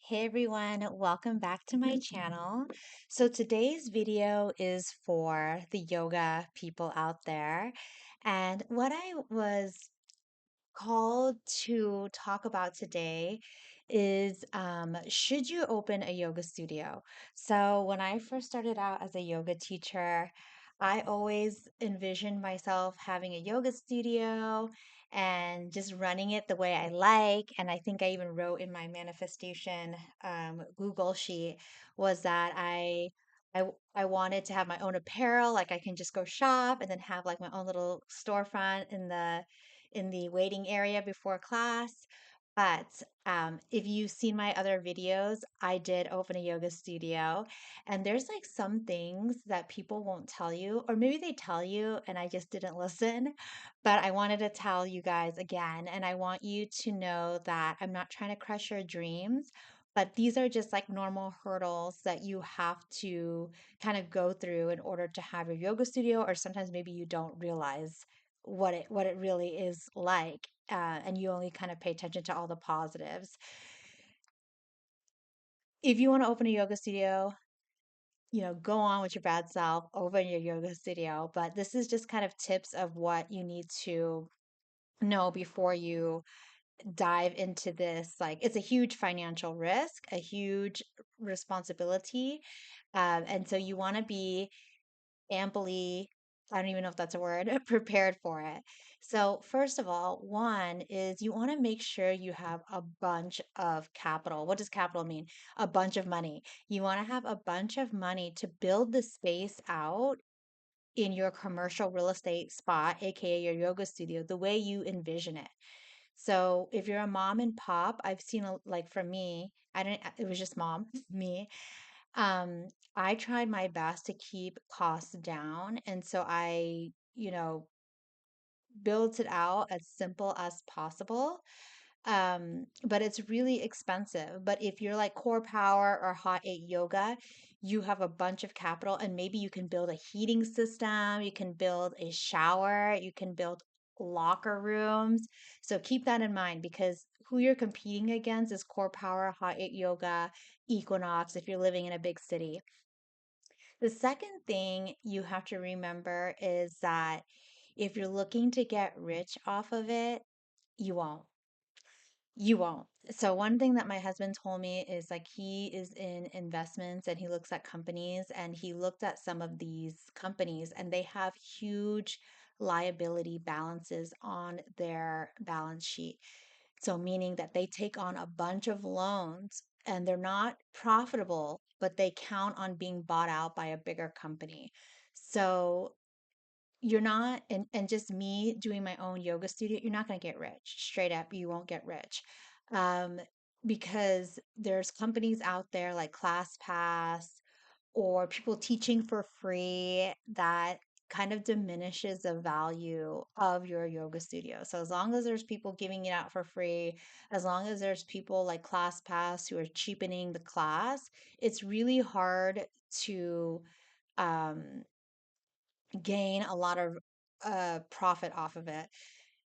Hey everyone, welcome back to my channel. So today's video is for the yoga people out there. And what I was called to talk about today is should you open a yoga studio? So, when I first started out as a yoga teacher, I always envisioned myself having a yoga studio and just running it the way I like. And I think I even wrote in my manifestation Google sheet was that I wanted to have my own apparel, like I can just go shop and then have like my own little storefront in the waiting area before class. But if you've seen my other videos, I did open a yoga studio, and there's like some things that people won't tell you, or maybe they tell you and I just didn't listen. But I wanted to tell you guys again, and I want you to know that I'm not trying to crush your dreams. But these are just like normal hurdles that you have to kind of go through in order to have your yoga studio, or sometimes maybe you don't realize what it really is like, and you only kind of pay attention to all the positives. If you want to open a yoga studio, go on with your bad self, open your yoga studio. But this is just kind of tips of what you need to know before you dive into this. Like, it's a huge financial risk, a huge responsibility. And so you want to be amply, I don't even know if that's a word, prepared for it. So, first of all, one is you want to make sure you have a bunch of capital. What does capital mean? A bunch of money. You want to have a bunch of money to build the space out in your commercial real estate spot, aka your yoga studio, the way you envision it. So, if you're a mom and pop, I've seen like for me, I didn't, it was just mom, me. Um, I tried my best to keep costs down, and so I built it out as simple as possible. But it's really expensive. But if you're like core power or hot eight yoga, you have a bunch of capital, and maybe you can build a heating system, you can build a shower, you can build locker rooms. So keep that in mind because who you're competing against is core power, hot eight yoga, Equinox, if you're living in a big city. The second thing you have to remember is that if you're looking to get rich off of it, you won't. You won't. So one thing that my husband told me is like he is in investments and he looks at companies and he looked at some of these companies and they have huge liability balances on their balance sheet. So meaning that they take on a bunch of loans and they're not profitable, but they count on being bought out by a bigger company. So you're not, and just me doing my own yoga studio, you're not going to get rich. Straight up, you won't get rich. Um, because there's companies out there like ClassPass or people teaching for free that kind of diminishes the value of your yoga studio. So as long as there's people giving it out for free, as long as there's people like ClassPass who are cheapening the class, it's really hard to um, gain a lot of profit off of it.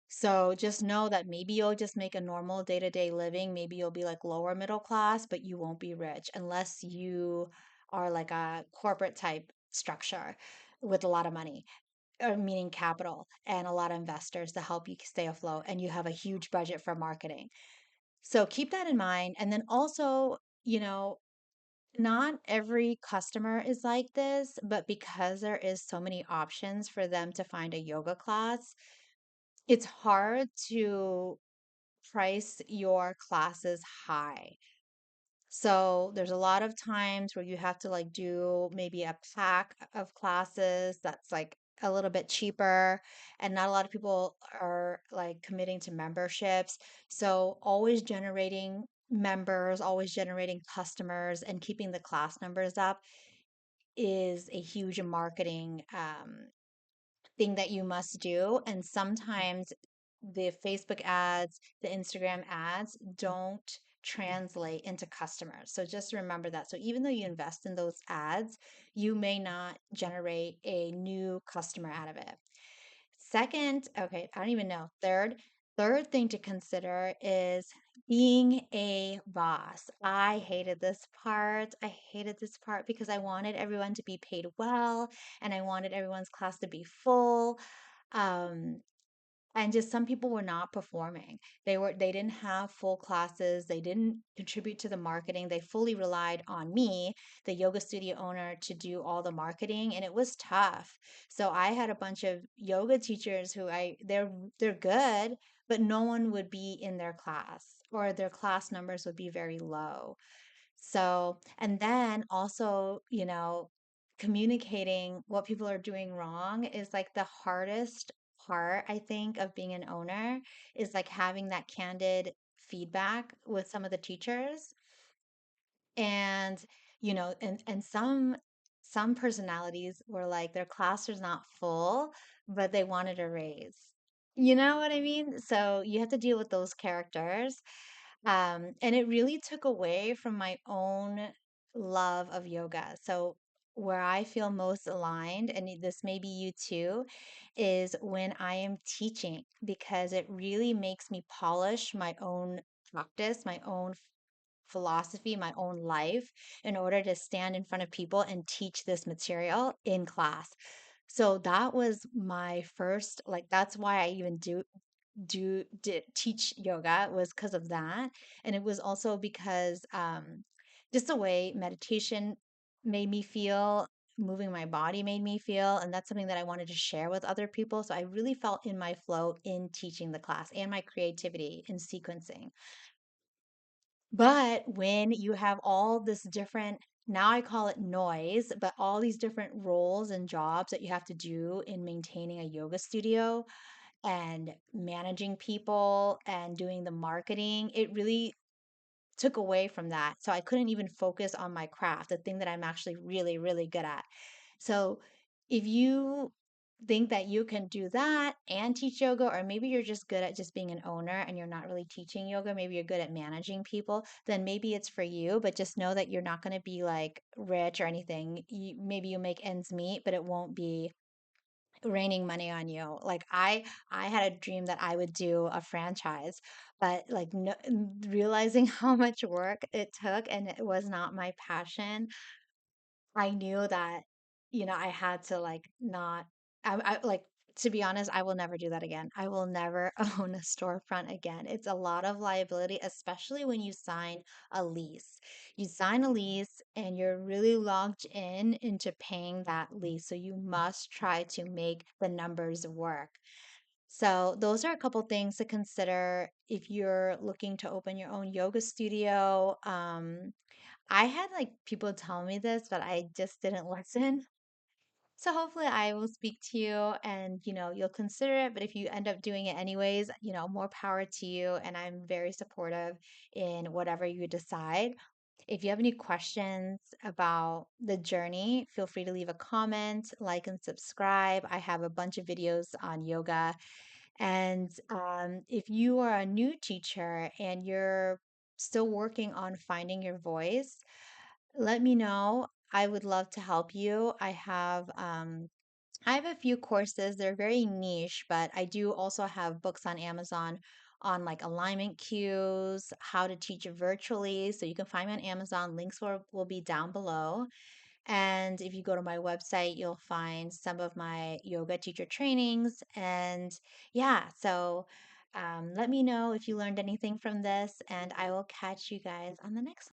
So just know that maybe you'll just make a normal day-to-day living. Maybe you'll be like lower middle class, but you won't be rich unless you are like a corporate type structure with a lot of money, meaning capital and a lot of investors to help you stay afloat, and you have a huge budget for marketing. So keep that in mind. And then also, you know, not every customer is like this, but because there is so many options for them to find a yoga class, it's hard to price your classes high. So there's a lot of times where you have to like do maybe a pack of classes that's like a little bit cheaper, and not a lot of people are like committing to memberships. So always generating members, always generating customers, and keeping the class numbers up is a huge marketing thing that you must do. And sometimes the Facebook ads, the Instagram ads don't translate into customers. So just remember that. So even though you invest in those ads, you may not generate a new customer out of it. Second, okay, I don't even know. Third, Third thing to consider is being a boss. I hated this part. I hated this part because I wanted everyone to be paid well and I wanted everyone's class to be full. Um, and just some people were not performing. They didn't have full classes, they didn't contribute to the marketing. They fully relied on me, the yoga studio owner, to do all the marketing, and it was tough. So I had a bunch of yoga teachers who they're good, but no one would be in their class, or their class numbers would be very low. So, and then also, communicating what people are doing wrong is like the hardest part, I think, of being an owner, is like having that candid feedback with some of the teachers. And, and some personalities were like their class was not full, but they wanted a raise. You know what I mean? So you have to deal with those characters. And it really took away from my own love of yoga. So, where I feel most aligned, and this may be you too, is when I am teaching, because it really makes me polish my own practice, my own philosophy, my own life, in order to stand in front of people and teach this material in class. So that was my first, like, that's why I even did teach yoga, was because of that. And it was also because just the way meditation made me feel, moving my body made me feel, and that's something that I wanted to share with other people. So I really felt in my flow in teaching the class, and my creativity in sequencing. But when you have all this different, now I call it noise, but all these different roles and jobs that you have to do in maintaining a yoga studio and managing people and doing the marketing, it really took away from that. So I couldn't even focus on my craft, the thing that I'm actually really, really good at. So if you think that you can do that and teach yoga, or maybe you're just good at just being an owner and you're not really teaching yoga, maybe you're good at managing people, then maybe it's for you. But just know that you're not going to be like rich or anything. Maybe you make ends meet, but it won't be raining money on you. Like I had a dream that I would do a franchise, but like no, realizing how much work it took and it was not my passion, I knew that, I had to like not, I like, to be honest, I will never do that again. I will never own a storefront again. It's a lot of liability, especially when you sign a lease. You sign a lease and you're really logged in into paying that lease. So you must try to make the numbers work. So those are a couple things to consider if you're looking to open your own yoga studio. I had like people tell me this, but I just didn't listen. So hopefully I will speak to you and you'll consider it. But if you end up doing it anyways, more power to you. And I'm very supportive in whatever you decide. If you have any questions about the journey, feel free to leave a comment, like, and subscribe. I have a bunch of videos on yoga. And if you are a new teacher and you're still working on finding your voice, let me know. I would love to help you. I have a few courses. They're very niche, but I do also have books on Amazon on like alignment cues, how to teach virtually. So you can find me on Amazon. Links will be down below. And if you go to my website, you'll find some of my yoga teacher trainings. And yeah, so let me know if you learned anything from this, and I will catch you guys on the next